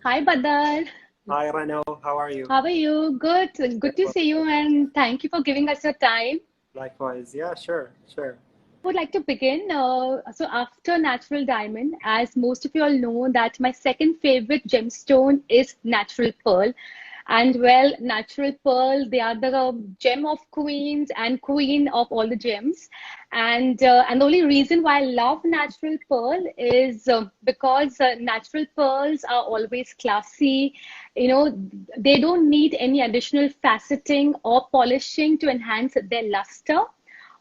Hi, Badar. Hi, Rano. How are you? How are you? Good. Good to Well, see you, and thank you for giving us your time. likewise. Yeah, sure, sure. Would like to begin. So after natural diamond, as most of you all know, that my second favorite gemstone is natural pearl. And well, natural pearl, they are the gem of queens and queen of all the gems. And the only reason why I love natural pearl is because natural pearls are always classy. You know, they don't need any additional faceting or polishing to enhance their luster.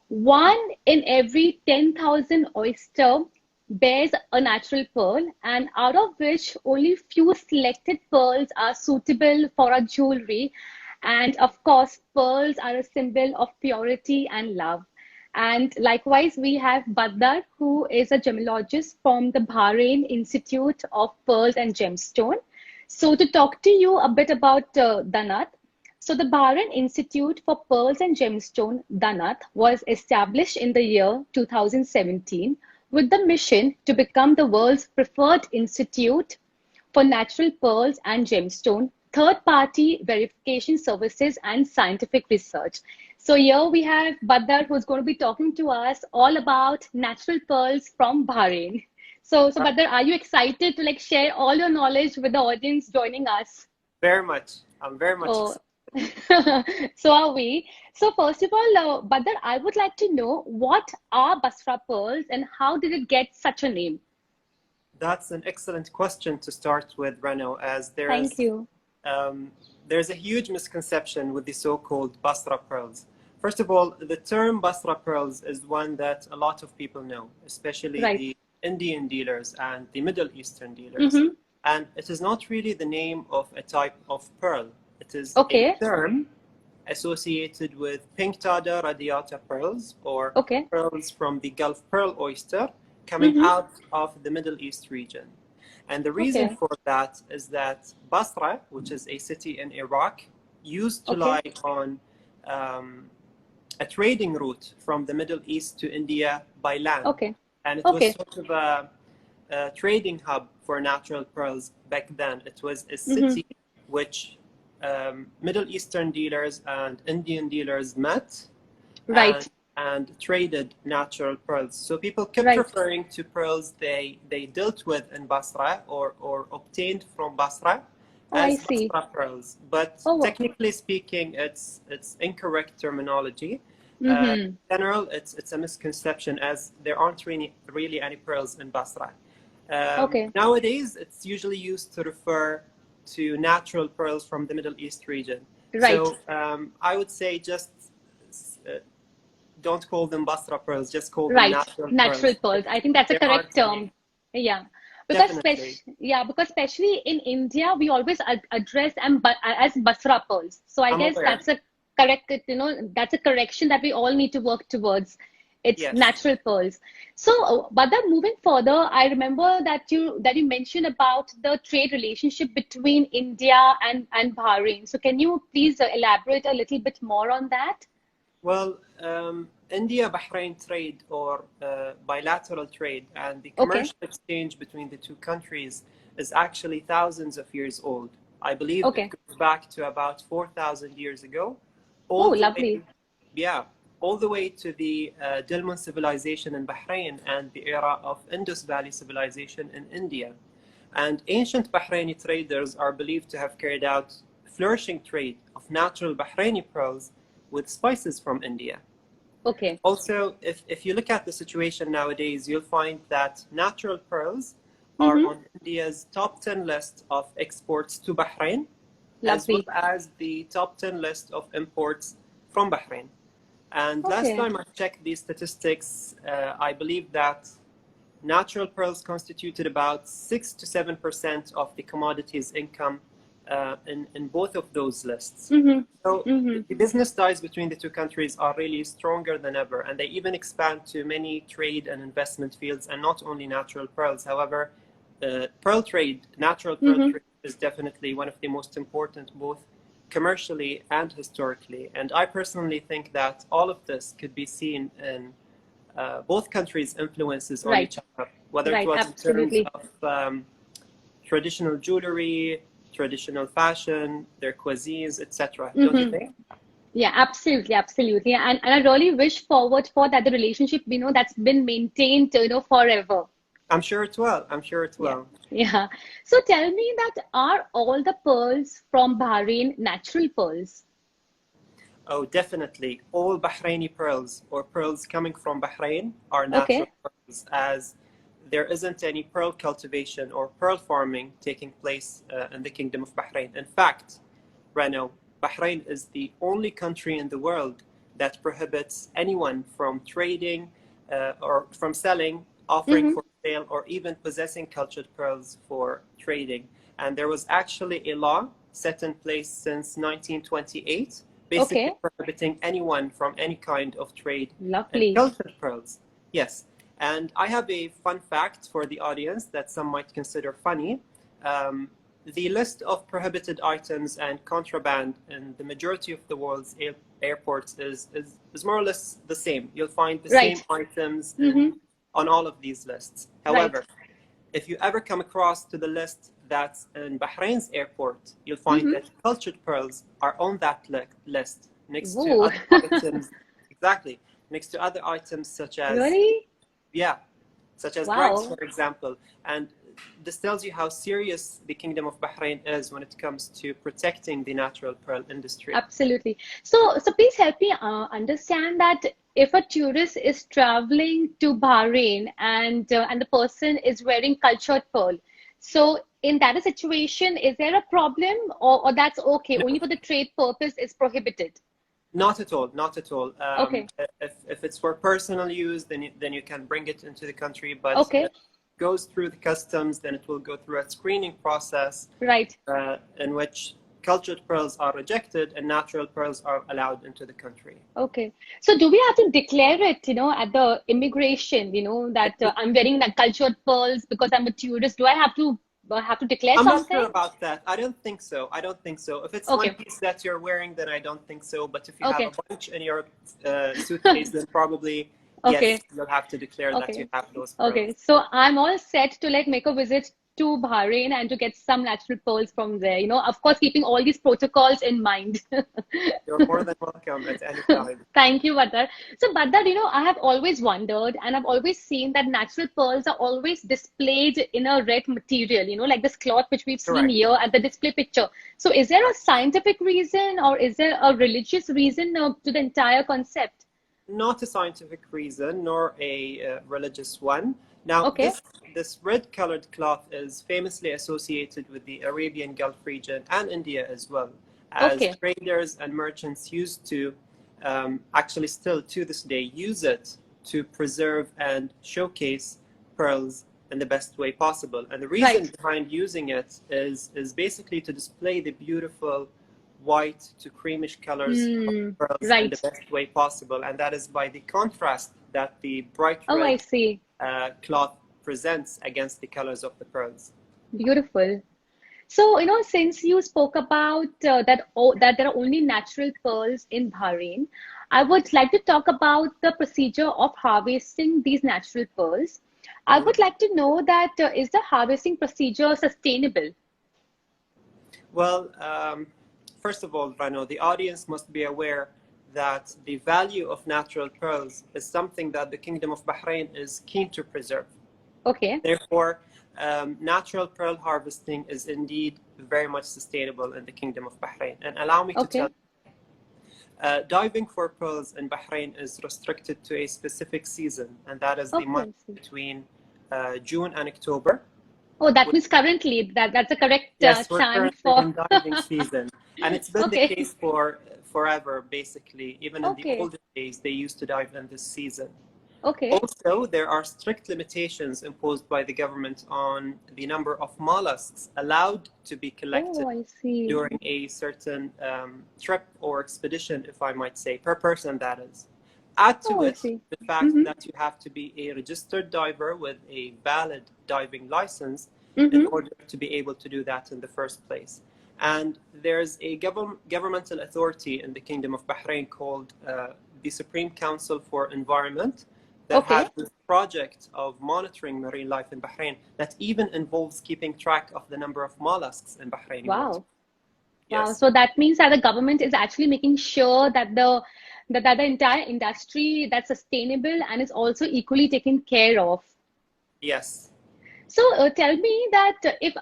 One in every 10,000 oyster bears a natural pearl, and out of which only few selected pearls are suitable for our jewelry. And of course, pearls are a symbol of purity and love. And likewise, we have Badar, who is a gemologist from the Bahrain Institute of Pearls and Gemstone. So, to talk to you a bit about DANAT, so the Bahrain Institute for Pearls and Gemstone, DANAT, was established in the year 2017 with the mission to become the world's preferred institute for natural pearls and gemstone, third-party verification services, and scientific research. So here we have Badar, who's going to be talking to us all about natural pearls from Bahrain. So Uh, Badar, are you excited to like share all your knowledge with the audience joining us? Very much. I'm very much Oh, excited. so are we. So first of all, Badar, I would like to know what are Basra pearls and how did it get such a name? That's an excellent question to start with, Rano, as Thank you. um, there's a huge misconception with the so-called Basra pearls. First of all, the term Basra pearls is one that a lot of people know, especially Right. the Indian dealers and the Middle Eastern dealers. Mm-hmm. And it is not really the name of a type of pearl. It is a Okay. term associated with pinctada radiata pearls or Okay. pearls from the Gulf pearl oyster coming Mm-hmm. out of the Middle East region. And the reason Okay. for that is that Basra, which is a city in Iraq, used to Okay. lie on um, a trading route from the Middle East to India by land. Okay. And it was Okay. sort of a trading hub for natural pearls back then. It was a Mm-hmm. city which Middle Eastern dealers and Indian dealers met Right. and traded natural pearls. So people kept Right. referring to pearls they dealt with in Basra or obtained from Basra Oh, I as see. Basra pearls. But Oh. technically speaking, it's incorrect terminology. Mm-hmm. In general, it's a misconception as there aren't really any pearls in Basra. Okay. Nowadays, it's usually used to refer to natural pearls from the Middle East region. Right. So I would say just uh, don't call them Basra pearls, just call them Right. natural Natural pearls. pearls. I think that's a There correct aren't any. term. Yeah. Definitely. Because especially in India, we always address them as Basra pearls. So I I'm guess aware. that's a correct, that's a correction that we all need to work towards. It's Yes. natural pearls. So, but then moving further, I remember that you mentioned about the trade relationship between India and Bahrain. So can you please elaborate a little bit more on that? Well, India-Bahrain trade or bilateral trade and the Okay. commercial exchange between the two countries is actually thousands of years old. I believe it Okay. goes back to about 4,000 years ago, Oh, all the way, lovely. yeah, all the way to the Delman civilization in Bahrain and the era of Indus Valley civilization in India. And ancient Bahraini traders are believed to have carried out flourishing trade of natural Bahraini pearls with spices from India. Okay. Also, if you look at the situation nowadays, you'll find that natural pearls are Mm-hmm. on India's top 10 list of exports to Bahrain, as well Lovely. as the top 10 list of imports from Bahrain. And last Okay. time I checked these statistics, I believe that natural pearls constituted about 6 to 7% of the commodities income in both of those lists. Mm-hmm. So Mm-hmm. the business ties between the two countries are really stronger than ever, and they even expand to many trade and investment fields, and not only natural pearls. However, natural pearl Mm-hmm. trade is definitely one of the most important, both commercially and historically. And I personally think that all of this could be seen in both countries' influences on Right. each other, whether it Right. was in terms Absolutely. of traditional jewelry, traditional fashion, their cuisines, etc. Don't you Hmm. think? Yeah, absolutely, absolutely. And I really wish forward for that the relationship, that's been maintained, forever. I'm sure it will. I'm sure it Yeah. will. Yeah. So tell me that are all the pearls from Bahrain natural pearls? Oh, definitely. All Bahraini pearls or pearls coming from Bahrain are natural Okay. pearls, as there isn't any pearl cultivation or pearl farming taking place in the Kingdom of Bahrain. In fact, Rano, Bahrain is the only country in the world that prohibits anyone from trading or from selling, offering Mm-hmm. for sale, or even possessing cultured pearls for trading. And there was actually a law set in place since 1928, basically Okay. prohibiting anyone from any kind of trade in Lovely. cultured pearls. Yes. And I have a fun fact for the audience that some might consider funny. Um, the list of prohibited items and contraband in the majority of the world's airports is more or less the same. You'll find the same Right. items Mm-hmm. on all of these lists. Right. However, if you ever come across to the list that's in Bahrain's airport, you'll find Mm-hmm. that cultured pearls are on that list next to Whoa. other items. Exactly, next to other items such as, Really? yeah, such as drugs, for Wow. example. And this tells you how serious the Kingdom of Bahrain is when it comes to protecting the natural pearl industry. Absolutely. So please help me understand that if a tourist is traveling to Bahrain and the person is wearing cultured pearl, so in that situation, is there a problem or that's okay? No, Only for the trade purpose is prohibited. not at all, not at all. Okay. If it's for personal use, then you can bring it into the country, but if Okay. it goes through the customs, then it will go through a screening process Right. in which cultured pearls are rejected and natural pearls are allowed into the country. Okay. So do we have to declare it, at the immigration, that I'm wearing that cultured pearls because I'm a tourist? Do I have to declare I'm not sure something? about that. I don't think so. I don't think so. If it's one Okay. piece that you're wearing, then I don't think so. But if you have a Okay. bunch in your suitcase, then probably yes, Okay. you'll have to declare that you Okay. have those Okay. pearls. So I'm all set to like make a visit to Bahrain and to get some natural pearls from there, of course, keeping all these protocols in mind. You're more than welcome at any time. Thank you, Badar. So, Badar, I have always wondered and I've always seen that natural pearls are always displayed in a red material, like this cloth which we've seen Correct. here at the display picture. So, is there a Correct. scientific reason or is there a religious reason to the entire concept? Not a scientific reason nor a religious one. Now, Okay. this red-colored cloth is famously associated with the Arabian Gulf region and India as well, as Okay. traders and merchants used to actually still to this day use it to preserve and showcase pearls in the best way possible. And the reason Right. behind using it is basically to display the beautiful white to creamish colors of Hmm. pearls in the Right. best way possible. And that is by the contrast that the bright Oh, I red see. cloth presents against the colors of the pearls. Beautiful. So, since you spoke about that there are only natural pearls in Bahrain, I would like to talk about the procedure of harvesting these natural pearls. I Mhm. would like to know that is the harvesting procedure sustainable? Well, first of all, Rano, the audience must be aware that the value of natural pearls is something that the Kingdom of Bahrain is keen to preserve. Okay. Therefore, natural pearl harvesting is indeed very much sustainable in the Kingdom of Bahrain. And allow me to tell Okay. you, diving for pearls in Bahrain is restricted to a specific season, and that is the Okay, month I see. between June and October. Oh, that means currently that's a correct Yes, we're time currently for. in diving season, and it's been the Okay. case for forever, basically. Even in the Okay. olden days, they used to dive in this season. Okay. Also, there are strict limitations imposed by the government on the number of mollusks allowed to be collected Oh, I see. during a certain trip or expedition, if I might say, per person, that is. Add Oh, to I it see. the fact Mm-hmm. that you have to be a registered diver with a valid diving license in Mm-hmm. order to be able to do that in the first place. And there's a governmental authority in the Kingdom of Bahrain called the Supreme Council for Environment that has Okay. this project of monitoring marine life in Bahrain that even involves keeping track of the number of mollusks in Bahraini water. Wow. Wow. Yes. So that means that the government is actually making sure that the entire industry that's sustainable and is also equally taken care of. Yes. So tell me that if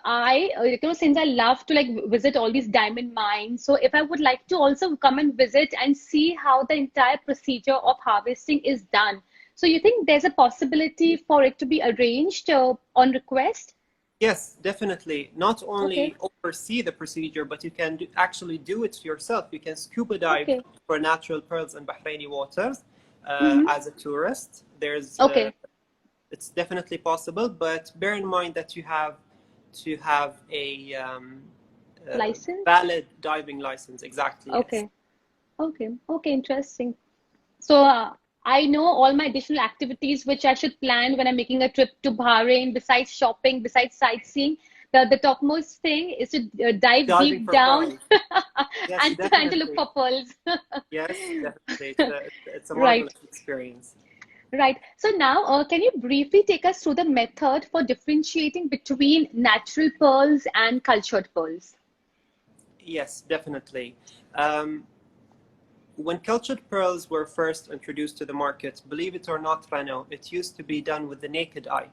since I love to like visit all these diamond mines, so if I would like to also come and visit and see how the entire procedure of harvesting is done, so you think there's a possibility for it to be arranged on request? Yes, definitely. Not Okay, only oversee the procedure, but you can actually do it yourself. You can scuba dive okay, for natural pearls in Bahraini waters hmm, as a tourist. okay, It's definitely possible, but bear in mind that you have to have a license? valid diving license. Exactly, yes. Okay, okay, okay, interesting. So I know all my additional activities which I should plan when I'm making a trip to Bahrain, besides shopping, besides sightseeing. The topmost thing is to dive Diving deep for down pearls. Yes, and trying to look definitely. for pearls. Yes, definitely. It's a Right, marvelous experience. right. So now, can you briefly take us through the method for differentiating between natural pearls and cultured pearls? Yes, definitely. Um, when cultured pearls were first introduced to the market, believe it or not, Rano, it used to be done with the naked eye.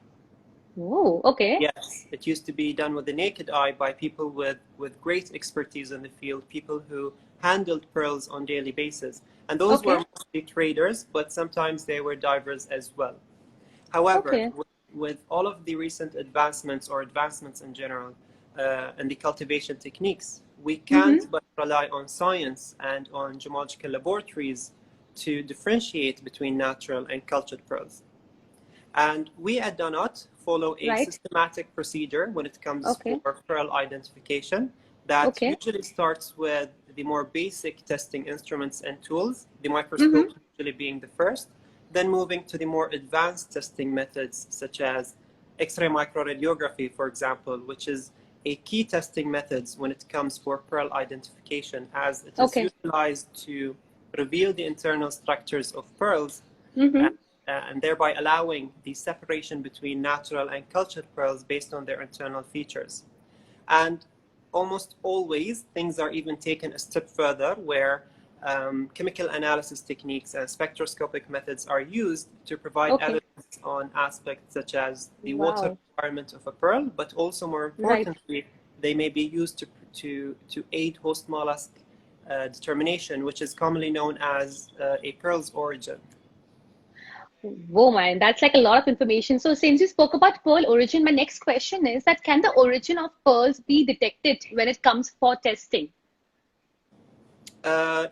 Oh, okay, Yes, it used to be done with the naked eye by people with great expertise in the field, people who handled pearls on daily basis. And those were okay, mostly traders, but sometimes they were divers as well. However, okay. with all of the recent advancements or advancements in general in the cultivation techniques, we Mm-hmm. can't but rely on science and on gemological laboratories to differentiate between natural and cultured pearls. And we at DANAT follow a Right. systematic procedure when it comes for Okay. pearl identification that Okay. usually starts with the more basic testing instruments and tools, the Mm-hmm. microscope usually being the first, then moving to the more advanced testing methods such as X-ray microradiography, for example, which is a key testing methods when it comes for pearl identification, as it is Okay. utilized to reveal the internal structures of pearls Mm-hmm. and thereby allowing the separation between natural and cultured pearls based on their internal features. And almost always, things are even taken a step further where chemical analysis techniques and spectroscopic methods are used to provide Okay. evidence on aspects such as the water Wow. requirement of a pearl, but also more Right. importantly, they may be used to aid host mollusk determination, which is commonly known as a pearl's origin. Whoa, man, that's like a lot of information. So since you spoke about pearl origin, my next question is that can the origin of pearls be detected when it comes for testing?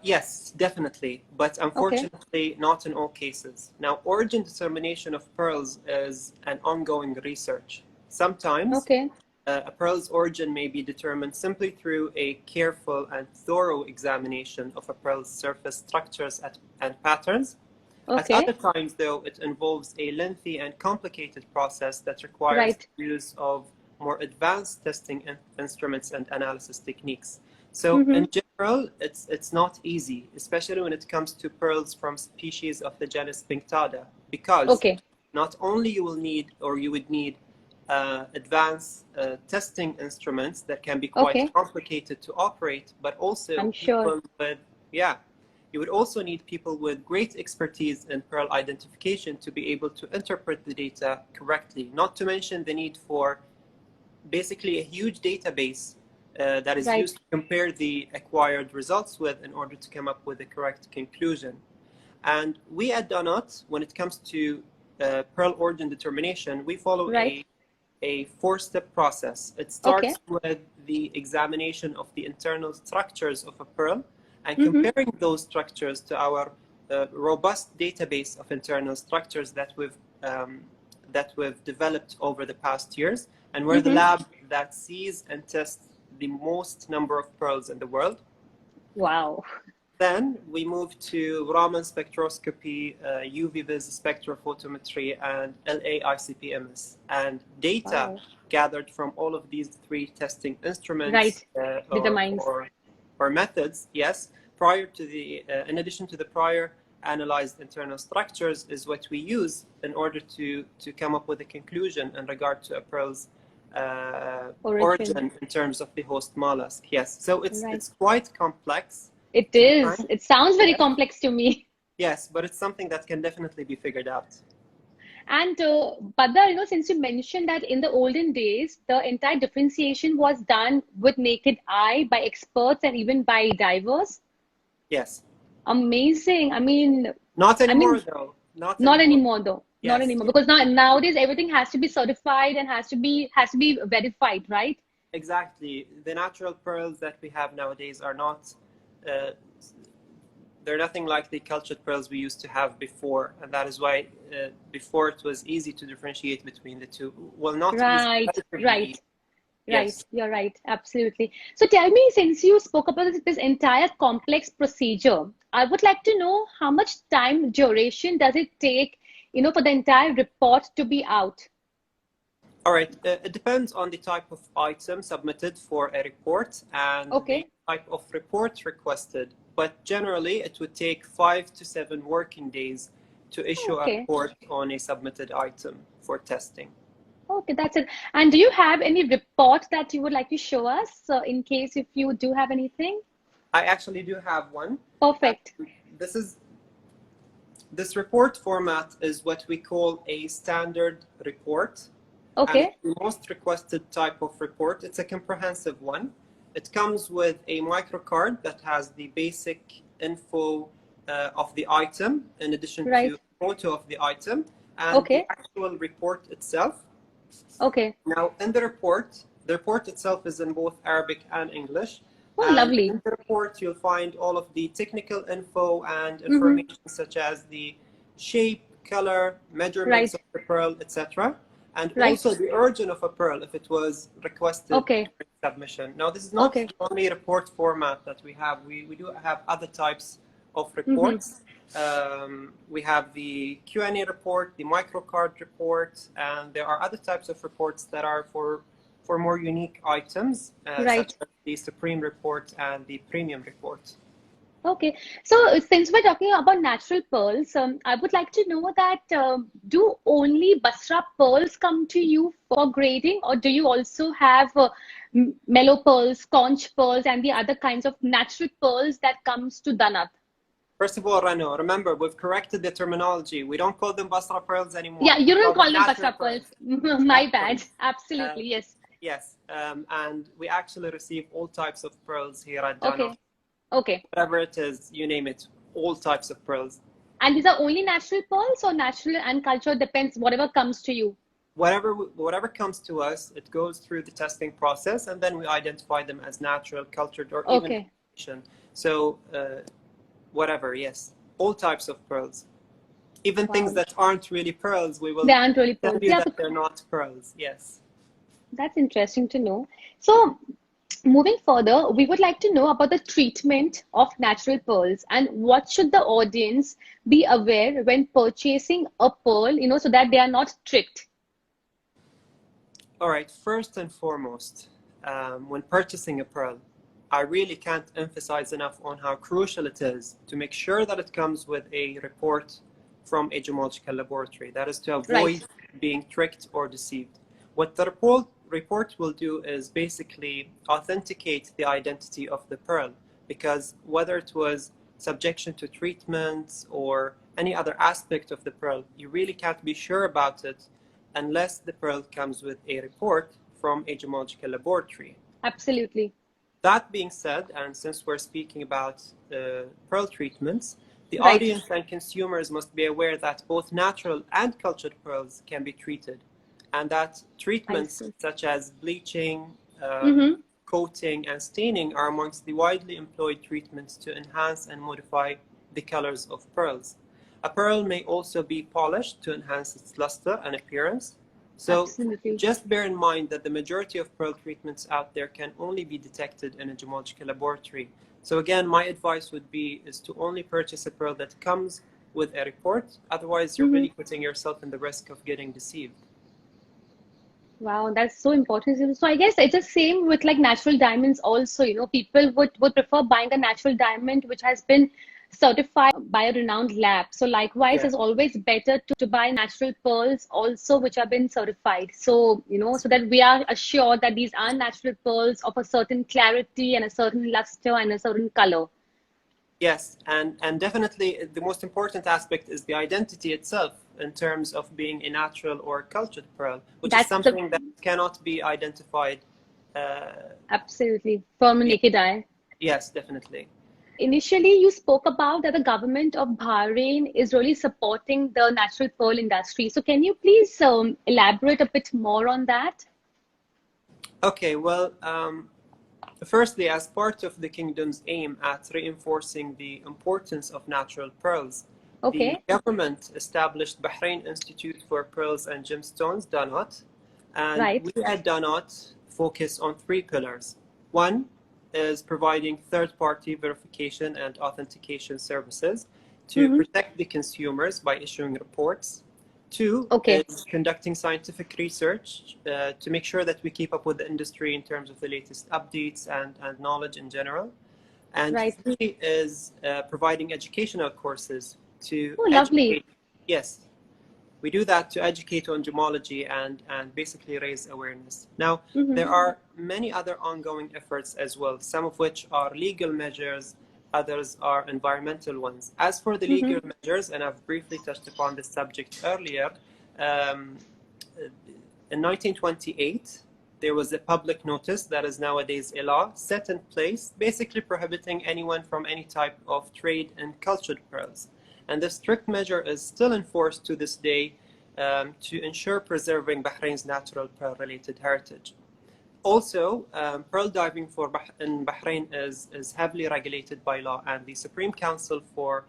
Yes, definitely, but Okay. unfortunately not in all cases. Now, origin determination of pearls is an ongoing research. Sometimes Okay. a pearl's origin may be determined simply through a careful and thorough examination of a pearl's surface structures and patterns. At other Okay. times, though, it involves a lengthy and complicated process that requires Right. the use of more advanced testing instruments and analysis techniques. So, Mm-hmm. in general, it's not easy, especially when it comes to pearls from species of the genus Pinctada, because Okay. not only you would need advanced testing instruments that can be quite Okay. complicated to operate, but also I'm sure. yeah, you would also need people with great expertise in pearl identification to be able to interpret the data correctly, not to mention the need for basically a huge database that is Right. used to compare the acquired results with in order to come up with the correct conclusion. And we at DANAT, when it comes to pearl origin determination, we follow Right. a four-step process. It Okay. starts with the examination of the internal structures of a pearl and Mm-hmm. comparing those structures to our robust database of internal structures that we've developed over the past years, and we're the Mm-hmm. lab that sees and tests the most number of pearls in the world. Wow. Then we move to Raman spectroscopy, UV-Vis spectrophotometry, and LA-ICP-MS. And data Wow. gathered from all of these three testing instruments Right. Determines. or methods, yes, prior to the, in addition to the prior analyzed internal structures is what we use in order to come up with a conclusion in regard to a pearl's origin in terms of the host mollusk. Yes, so it's quite complex. It is. It sounds very complex to me. Yes, but it's something that can definitely be figured out. And Bader, since you mentioned that in the olden days, the entire differentiation was done with naked eye by experts and even by divers. Yes. Amazing. I mean, not anymore though. Not anymore though. Yes. Not anymore, because nowadays everything has to be certified and has to be verified, right? Exactly. The natural pearls that we have nowadays are not. They're nothing like the cultured pearls we used to have before, and that is why before it was easy to differentiate between the two. Well, not right, easy, right. Yes. Right, you're right, absolutely. So tell me, since you spoke about this entire complex procedure, I would like to know how much time duration does it take, for the entire report to be out? All right, it depends on the type of item submitted for a report and the type of report requested. But generally, it would take 5 to 7 working days to issue a report on a submitted item for testing. Okay, that's it. And do you have any report that you would like to show us in case if you do have anything? I actually do have one. Perfect. This report format is what we call a standard report. Okay. And it's the most requested type of report. It's a comprehensive one. It comes with a microcard that has the basic info of the item in addition to a photo of the item and the actual report itself. Okay. Now, in the report itself is in both Arabic and English. Oh, lovely. In the report, you'll find all of the technical info and information such as the shape, color, measurements of the pearl, etc. And also the origin of a pearl if it was requested during submission. Now, this is not the only report format that we have. We do have other types of reports. We have the Q&A report, the microcard report, and there are other types of reports that are for more unique items, such as the Supreme report and the Premium report. Okay, so since we're talking about natural pearls, I would like to know that do only Basra pearls come to you for grading, or do you also have mellow pearls, conch pearls, and the other kinds of natural pearls that comes to DANAT? First of all, Rano, remember, we've corrected the terminology. We don't call them Basra pearls anymore. Yeah, you don't call them Basra pearls. My bad. Absolutely, yes. Yes, and we actually receive all types of pearls here at DANAT. Okay. Whatever it is, you name it, all types of pearls. And these are only natural pearls, or natural and cultured, depends, whatever comes to you? Whatever comes to us, it goes through the testing process, and then we identify them as natural, cultured, or even so whatever, yes, all types of pearls. Even things that aren't really pearls, we will tell you that they're not pearls, yes. That's interesting to know. So, moving further, we would like to know about the treatment of natural pearls and what should the audience be aware when purchasing a pearl, so that they are not tricked. All right, first and foremost, when purchasing a pearl, I really can't emphasize enough on how crucial it is to make sure that it comes with a report from a gemological laboratory. That is to avoid being tricked or deceived. What the report will do is basically authenticate the identity of the pearl, because whether it was subjection to treatments or any other aspect of the pearl, you really can't be sure about it unless the pearl comes with a report from a gemological laboratory. Absolutely. That being said, and since we're speaking about pearl treatments, the audience and consumers must be aware that both natural and cultured pearls can be treated, and that treatments such as bleaching, coating, and staining are amongst the widely employed treatments to enhance and modify the colors of pearls. A pearl may also be polished to enhance its luster and appearance. So just bear in mind that the majority of pearl treatments out there can only be detected in a gemological laboratory. So again, my advice would be is to only purchase a pearl that comes with a report. Otherwise, you're really putting yourself in the risk of getting deceived. Wow, that's so important. So I guess it's the same with like natural diamonds also, people would prefer buying a natural diamond which has been certified by a renowned lab. So likewise, Yeah. it's always better to buy natural pearls also which have been certified. So, so that we are assured that these are natural pearls of a certain clarity and a certain luster and a certain color. Yes, and definitely the most important aspect is the identity itself in terms of being a natural or cultured pearl, which is That's the something that cannot be identified. absolutely from a Yeah, naked eye. yes, definitely. Initially, you spoke about that the government of Bahrain is really supporting the natural pearl industry. So, can you please elaborate a bit more on that? Okay, well, firstly, as part of the kingdom's aim at reinforcing the importance of natural pearls, the Okay, government established Bahrain Institute for Pearls and Gemstones, DANAT, and right. we at DANAT focus on three pillars. One is providing third-party verification and authentication services to Mm-hmm. protect the consumers by issuing reports. Two Okay, is conducting scientific research to make sure that we keep up with the industry in terms of the latest updates and knowledge in general. And right. three is providing educational courses to Oh, lovely. educate. Yes, we do that to educate on gemology and basically raise awareness. Now, Mm-hmm. there are many other ongoing efforts as well, some of which are legal measures, others are environmental ones. As for the Mm-hmm. legal measures, and I've briefly touched upon this subject earlier, um, in 1928, there was a public notice that is nowadays a law set in place, basically prohibiting anyone from any type of trade in cultured pearls. And this strict measure is still enforced to this day to ensure preserving Bahrain's natural pearl-related heritage. Also, pearl diving in Bahrain is heavily regulated by law, and the Supreme Council for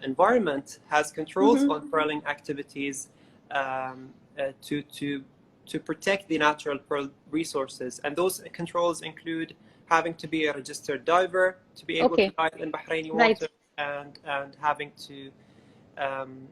Environment has controls Mm-hmm. on pearling activities um, to protect the natural pearl resources. And those controls include having to be a registered diver to be able to Okay, dive in Bahraini right, water, and having to um,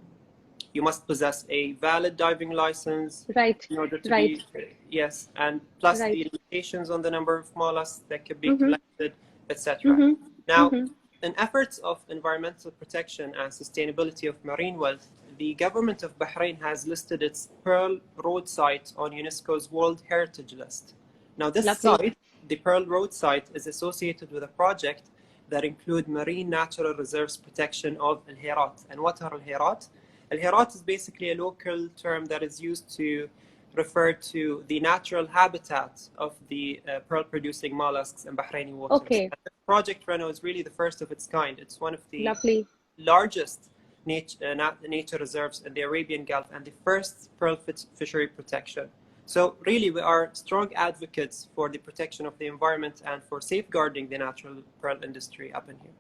you must possess a valid diving license right, in order to right, be, yes, and plus right. the limitations on the number of mollusks that can be Mm-hmm. collected, etc. Mm-hmm. Now, Mm-hmm. in efforts of environmental protection and sustainability of marine wealth, the government of Bahrain has listed its Pearl Road site on UNESCO's World Heritage List. Now, this Lovely. site, the Pearl Road site, is associated with a project that include marine natural reserves protection of Al Herat. And what are Al Herat? Al Herat is basically a local term that is used to refer to the natural habitat of the pearl-producing mollusks in Bahraini waters. Okay, And the project Reno is really the first of its kind. It's one of the lovely. largest nature reserves in the Arabian Gulf and the first pearl fishery protection. So really, we are strong advocates for the protection of the environment and for safeguarding the natural pearl industry up in here.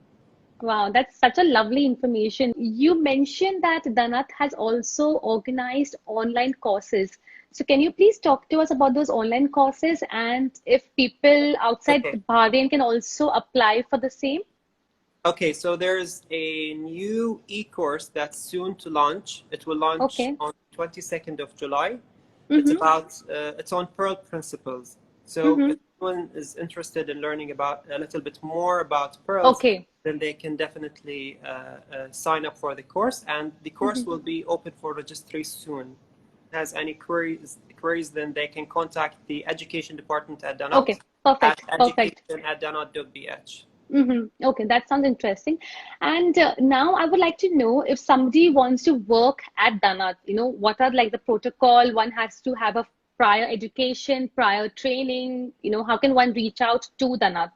Wow, that's such a lovely information. You mentioned that Danat has also organized online courses. So can you please talk to us about those online courses and if people outside Okay. Bahrain can also apply for the same? Okay, so there's a new e-course that's soon to launch. It will launch Okay. on 22nd of July. Mm-hmm. It's on Pearl principles. So Mm-hmm. if anyone is interested in learning about a little bit more about pearls, Okay. then they can definitely sign up for the course. And the course Mm-hmm. will be open for registry soon. Has any queries, then they can contact the education department at DANAT Okay. at Perfect. Perfect. education@danat.bh. Mm-hmm. Okay, that sounds interesting. And now I would like to know if somebody wants to work at Danat, what are like the protocol? One has to have a prior education, prior training, how can one reach out to Danat?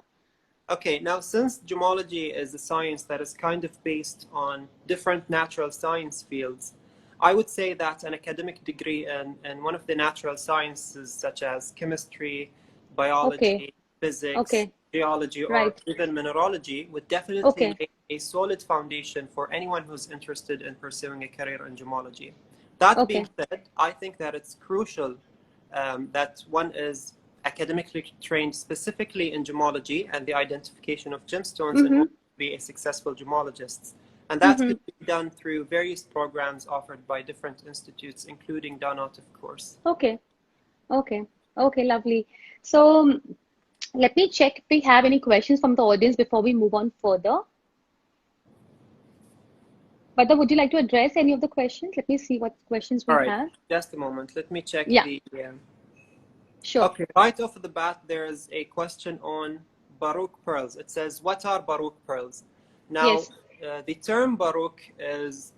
Okay, now since gemology is a science that is kind of based on different natural science fields, I would say that an academic degree in one of the natural sciences, such as chemistry, Okay, biology, physics, okay, geology, or right. even mineralogy, would definitely Okay, lay a solid foundation for anyone who's interested in pursuing a career in gemology. That being okay. said, I think that it's crucial that one is academically trained specifically in gemology and the identification of gemstones in Mm-hmm. order to be a successful gemologist. And that Mm-hmm. could be done through various programs offered by different institutes, including DANAT, of course. Okay, okay, okay, lovely. So let me check if we have any questions from the audience before we move on further. Badar, would you like to address any of the questions? Let me see what questions All we right, have. just a moment. Let me check Yeah, the. sure. Okay, right off the bat, there is a question on Baroque pearls. It says, "What are Baroque pearls?" Now, Yes. the term Baroque is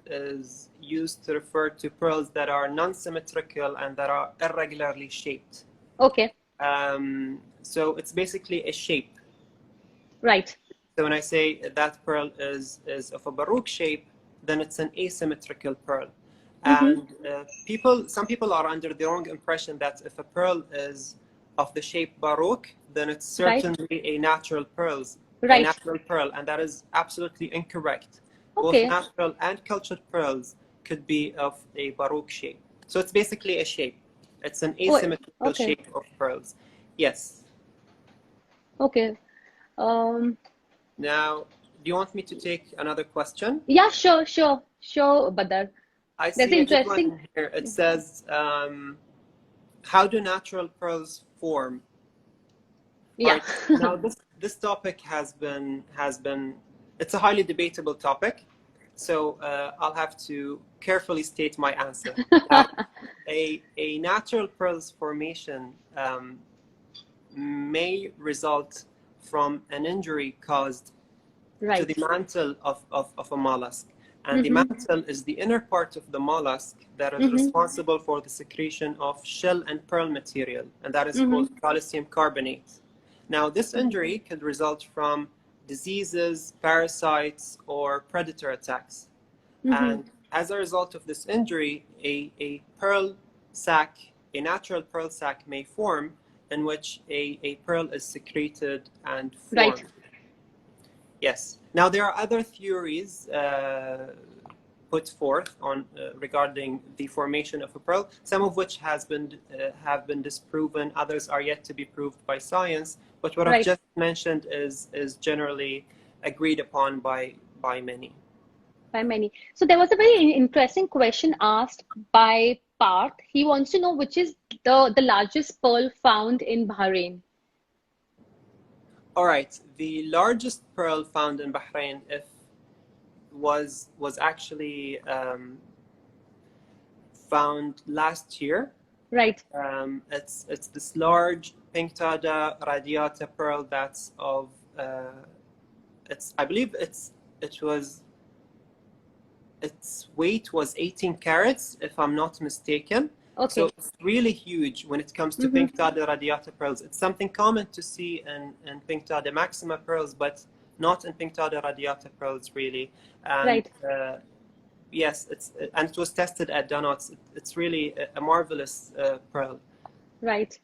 used to refer to pearls that are non-symmetrical and that are irregularly shaped. Okay. So it's basically a shape. Right. So when I say that pearl is of a Baroque shape, then it's an asymmetrical pearl. Mm-hmm. And some people are under the wrong impression that if a pearl is of the shape Baroque, then it's Right. certainly a Right. natural pearl, and that is absolutely incorrect. Both Okay. natural and cultured pearls could be of a Baroque shape. So it's basically a shape. It's an Oh, asymmetrical okay. shape of pearls. Yes. Okay. Um, Now, do you want me to take another question? yeah, sure, Badar. I There's see an a good interesting, one here. It says, how do natural pearls form? All yeah. right. Now this topic has been it's a highly debatable topic. So I'll have to carefully state my answer. Now, a natural pearls formation may result from an injury caused to the Right. mantle of a mollusk. And the Mm-hmm. mantle is the inner part of the mollusk that is Mm-hmm. responsible for the secretion of shell and pearl material, and that is Mm-hmm. called calcium carbonate. Now, this injury could result from diseases, parasites, or predator attacks. Mm-hmm. And as a result of this injury, a pearl sac, a natural pearl sac may form in which a pearl is secreted and Right. formed. Yes. Now there are other theories put forth on regarding the formation of a pearl, some of which have been disproven. Others are yet to be proved by science. But what I've Right. just mentioned is generally agreed upon by many. By many. So there was a very interesting question asked by Parth. He wants to know which is the largest pearl found in Bahrain. All right. The largest pearl found in Bahrain, if was actually found last year. Right. It's this large Pinctada radiata pearl that's of I believe it was its weight was 18 carats if I'm not mistaken. So Okay. it's really huge when it comes to Mm-hmm. Pinctada radiata pearls. It's something common to see in Pinctada maxima pearls, but not in Pinctada radiata pearls really. And Right. yes, and it was tested at DANAT. It's really a marvelous pearl. Right.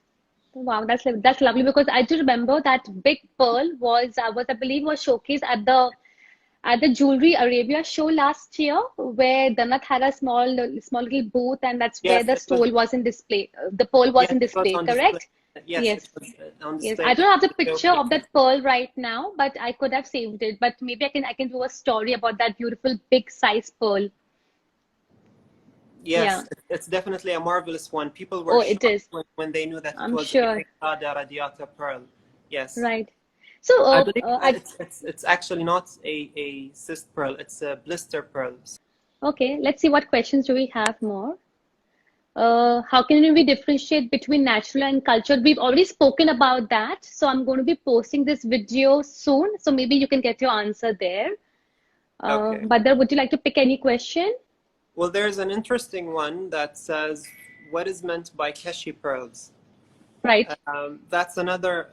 Wow, that's lovely because I do remember that big pearl was I believe was showcased at the Jewelry Arabia show last year, where Danat had a small little booth, and that's where Yes, the it was. stole was in display. The pearl was Yes, in it was display, on display. correct? Yes, it Yes. was on Yes. display I at don't have the the picture of showcase. that pearl right now, but I could have saved it. But maybe I can do a story about that beautiful big size pearl. Yeah. Yes, it's definitely a marvelous one. People were Oh, it shocked is. when they knew that it I'm was a sure. Pinctada radiata pearl. Yes, Right. So, I believe I it's actually not a cyst pearl. It's a blister pearl. okay. Let's see what questions do we have more. How can we differentiate between natural and cultured? We've already spoken about that, so I'm going to be posting this video soon, so maybe you can get your answer there. Okay. Badar, would you like to pick any question? Well, there's an interesting one that says, "What is meant by Keshi pearls?" Right. That's another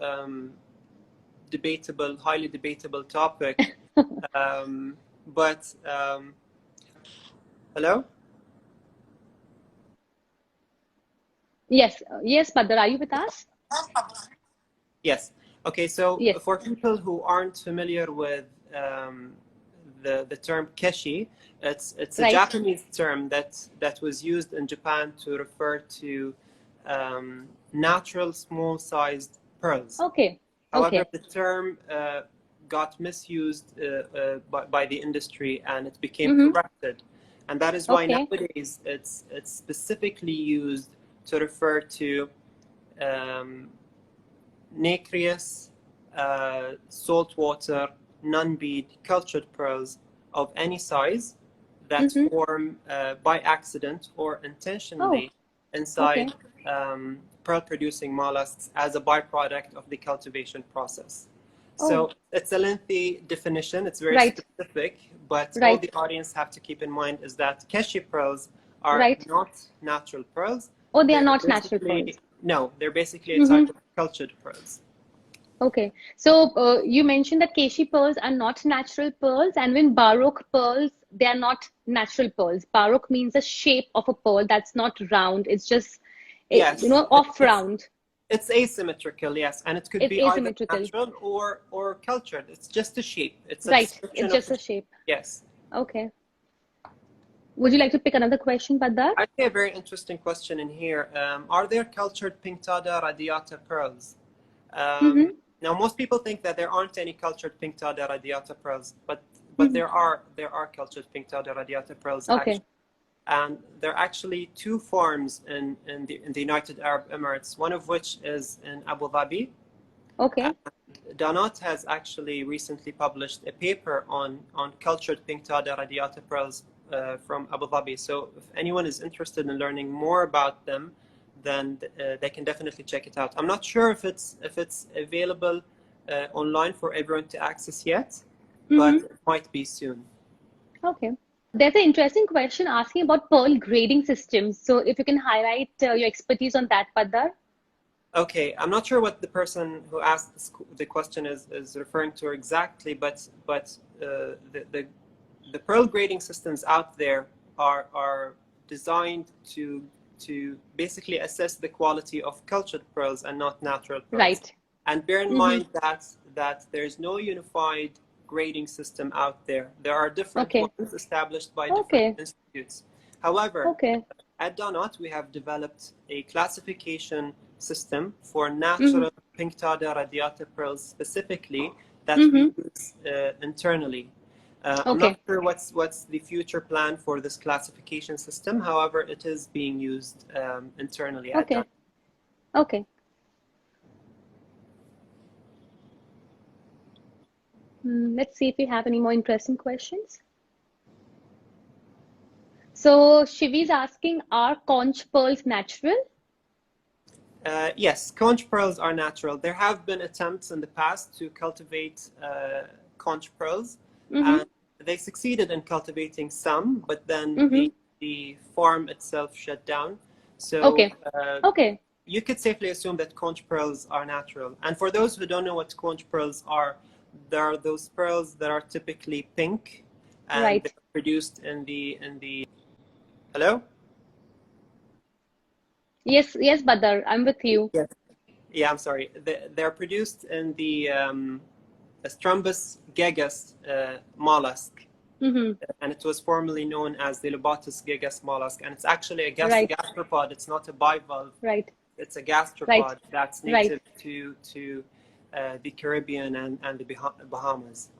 highly debatable topic. But hello? Yes, yes, Badar, are you with us? Yes. Okay, so Yes. for people who aren't familiar with um, the term keshi, it's a Right. Japanese term that was used in Japan to refer to natural small-sized pearls. Okay. However, Okay. the term got misused by the industry and it became Mm-hmm. corrupted. And that is why Okay. nowadays it's specifically used to refer to um, nacreous, saltwater, non-bead, cultured pearls of any size that form by accident or Oh, intentionally okay. inside pearl-producing mollusks as a byproduct of the cultivation process. Oh, So it's a lengthy definition, it's very right, specific, but all right, the audience have to keep in mind is that Keshi pearls are right. not natural pearls. Oh, they are They're not natural basically, pearls. no, they're basically a type of cultured pearls. Okay. So you mentioned that Keshi pearls are not natural pearls, and when Baroque pearls, they are not natural pearls. Baroque means a shape of a pearl that's not round. It's just, Yes, off round. it's asymmetrical, yes, and it could It's be either asymmetrical. natural or cultured. It's just a shape. It's a Right. description It's of just the a shape. shape. Yes. Okay. Would you like to pick another question, Badar? I see a very interesting question in here. Are there cultured Pinctada radiata pearls? Mm-hmm. Now, most people think that there aren't any cultured Pinctada radiata pearls, but Mm-hmm. there are cultured Pinctada radiata pearls Okay. actually. And there are actually two farms in the United Arab Emirates, one of which is in Abu Dhabi. Okay. DANAT has actually recently published a paper on cultured Pinctada radiata pearls from Abu Dhabi. So if anyone is interested in learning more about them, then they can definitely check it out. I'm not sure if it's available online for everyone to access yet, but Mm-hmm. it might be soon. Okay. There's an interesting question asking about pearl grading systems. So if you can highlight your expertise on that, Badar. Okay, I'm not sure what the person who asked the question is referring to exactly, but the pearl grading systems out there are designed to basically assess the quality of cultured pearls and not natural pearls. Right. And bear in Mm-hmm. mind that there's no unified grading system out there. There are different Okay. ones established by different Okay. institutes. However, Okay. at DANAT, we have developed a classification system for Mm-hmm. natural Pinctada radiata pearls specifically that we Mm-hmm. use internally. I'm not Okay. sure what's the future plan for this classification system. However, it is being used internally at Okay. DANAT. Okay. Let's see if we have any more interesting questions. So Shivi's asking, are conch pearls natural? Yes, conch pearls are natural. There have been attempts in the past to cultivate conch pearls, Mm-hmm. and they succeeded in cultivating some, but then Mm-hmm. the farm itself shut down. So Okay. Okay. you could safely assume that conch pearls are natural. And for those who don't know what conch pearls are, there are those pearls that are typically pink, and Right. they're produced in the. Hello? Yes, yes, Badar, I'm with you. Yes. Yeah, I'm sorry. They're produced in the Strumbus gigas mollusk, Mm-hmm. and it was formerly known as the Lobatus gigas mollusk. And it's actually a Right. gastropod. It's not a bivalve. Right. It's a Right. gastropod that's Right. native to the Caribbean and the Bahamas.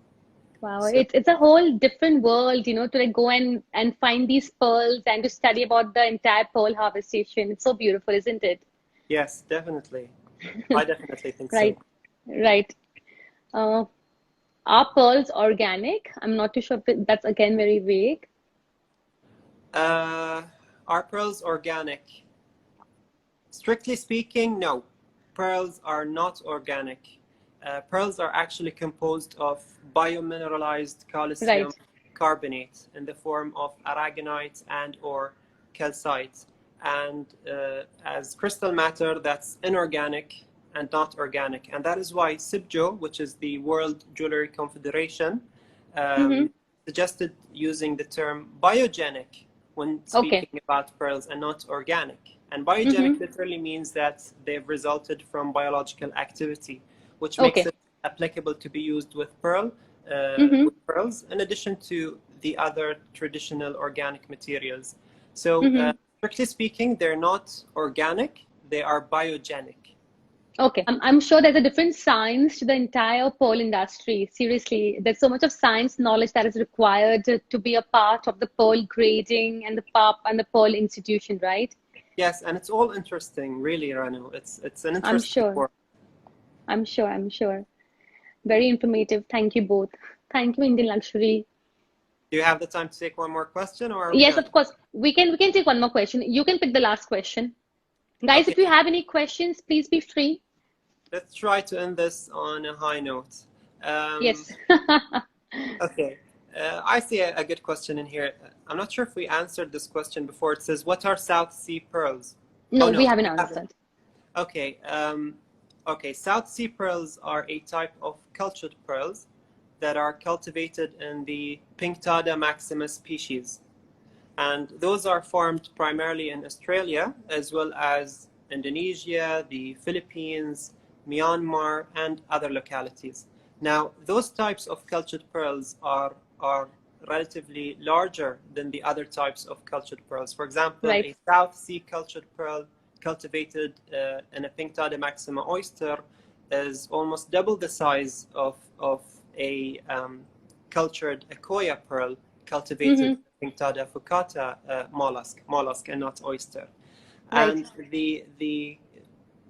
Wow. So It's a whole different world, to like go and find these pearls and to study about the entire pearl harvestation. It's so beautiful, isn't it? yes, definitely. I definitely think so. Right. Right. Uh, are pearls organic? I'm not too sure if that's again very vague. Uh, are pearls organic? Strictly speaking, no. Pearls are not organic. Pearls are actually composed of biomineralized calcium Right. carbonate in the form of aragonite and or calcite. And as crystal matter, that's inorganic and not organic. And that is why SIBJO, which is the World Jewelry Confederation, Mm-hmm. um, suggested using the term biogenic when Okay. speaking about pearls and not organic. And biogenic Mm-hmm. literally means that they've resulted from biological activity, which makes Okay. it applicable to be used Mm-hmm. with pearls, in addition to the other traditional organic materials. So, Mm-hmm. strictly speaking, they're not organic; they are biogenic. Okay. I'm sure there's a different science to the entire pearl industry. Seriously, there's so much of science knowledge that is required to be a part of the pearl grading and the PUP and the pearl institution, right? Yes, and it's all interesting, really, Ranu. It's an I'm interesting sure. work. I'm sure. I'm sure. Very informative. Thank you both. Thank you, Indian Luxury. Do you have the time to take one more question, or are we Yes, done? of course. We can take one more question. You can pick the last question. Guys, if you Okay, have any questions, please be free. let's try to end this on a high note. Um, Yes. okay, I see a good question in here. I'm not sure if we answered this question before. It says, "What are South Sea pearls?" Oh No, we no, haven't we haven't. answered. Okay, okay. South Sea pearls are a type of cultured pearls that are cultivated in the Pinctada maximus species. And those are farmed primarily in Australia, as well as Indonesia, the Philippines, Myanmar, and other localities. Now, those types of cultured pearls are relatively larger than the other types of cultured pearls. For example, Right. a South Sea cultured pearl cultivated in a Pinctada maxima oyster is almost double the size of a cultured Akoya pearl cultivated Mm-hmm. Pinctada fucata mollusk and not oyster. Right. And the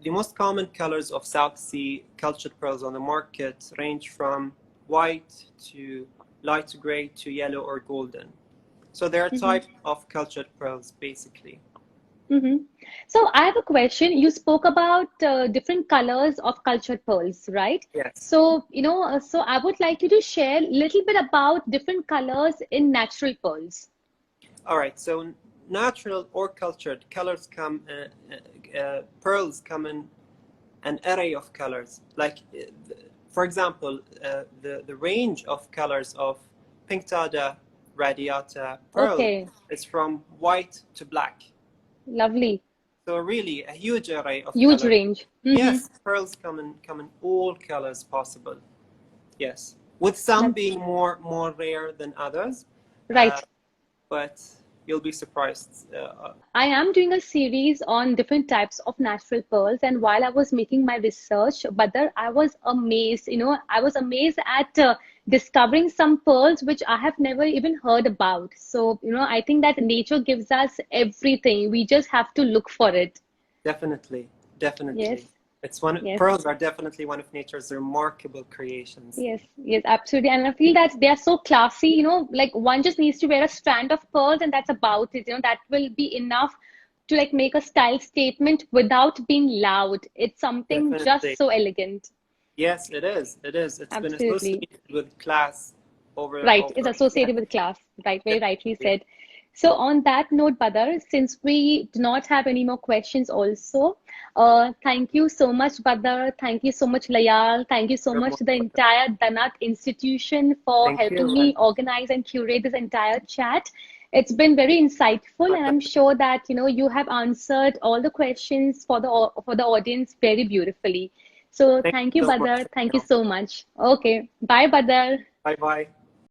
most common colors of South Sea cultured pearls on the market range from white to light gray to yellow or golden. So they're a Mm-hmm. type of cultured pearls, basically. Mm-hmm. So I have a question. You spoke about different colors of cultured pearls, right? Yes. So, so I would like you to share a little bit about different colors in natural pearls. All right. So natural or cultured colors come, pearls come in an array of colors. Like, for example, the range of colors of Pinctada radiata pearl Okay, is from white to black. lovely. So really a huge array of Huge colors. range. Mm-hmm. Yes, pearls come in all colors possible. Yes, with some being more rare than others, uh, Right. but you'll be surprised. I am doing a series on different types of natural pearls, and while I was making my research, Badar, I was amazed. I was amazed at discovering some pearls which I have never even heard about. So, I think that nature gives us everything. We just have to look for it. Definitely, Yes, definitely. yes. Pearls are definitely one of nature's remarkable creations. Yes, yes, absolutely. And I feel that they are so classy, like one just needs to wear a strand of pearls and that's about it. That will be enough to like make a style statement without being loud. It's something just Definitely. so elegant. Yes, it is. It is. It's been Absolutely. associated with class Right, it's over yeah, associated with class. Right, very rightly definitely. said. So on that note, Badar, since we do not have any more questions also, thank you so much, Badar. Thank you so much, Layal. Thank you so You're much most to the welcome. entire Danat institution for Thank helping you. me And organize and curate this entire chat. It's been very insightful, my and I'm pleasure. sure that you have answered all the questions for the audience very beautifully. So Thank thank you you, so much. Badar. Thank you so much. Okay, bye, Badar. Bye bye.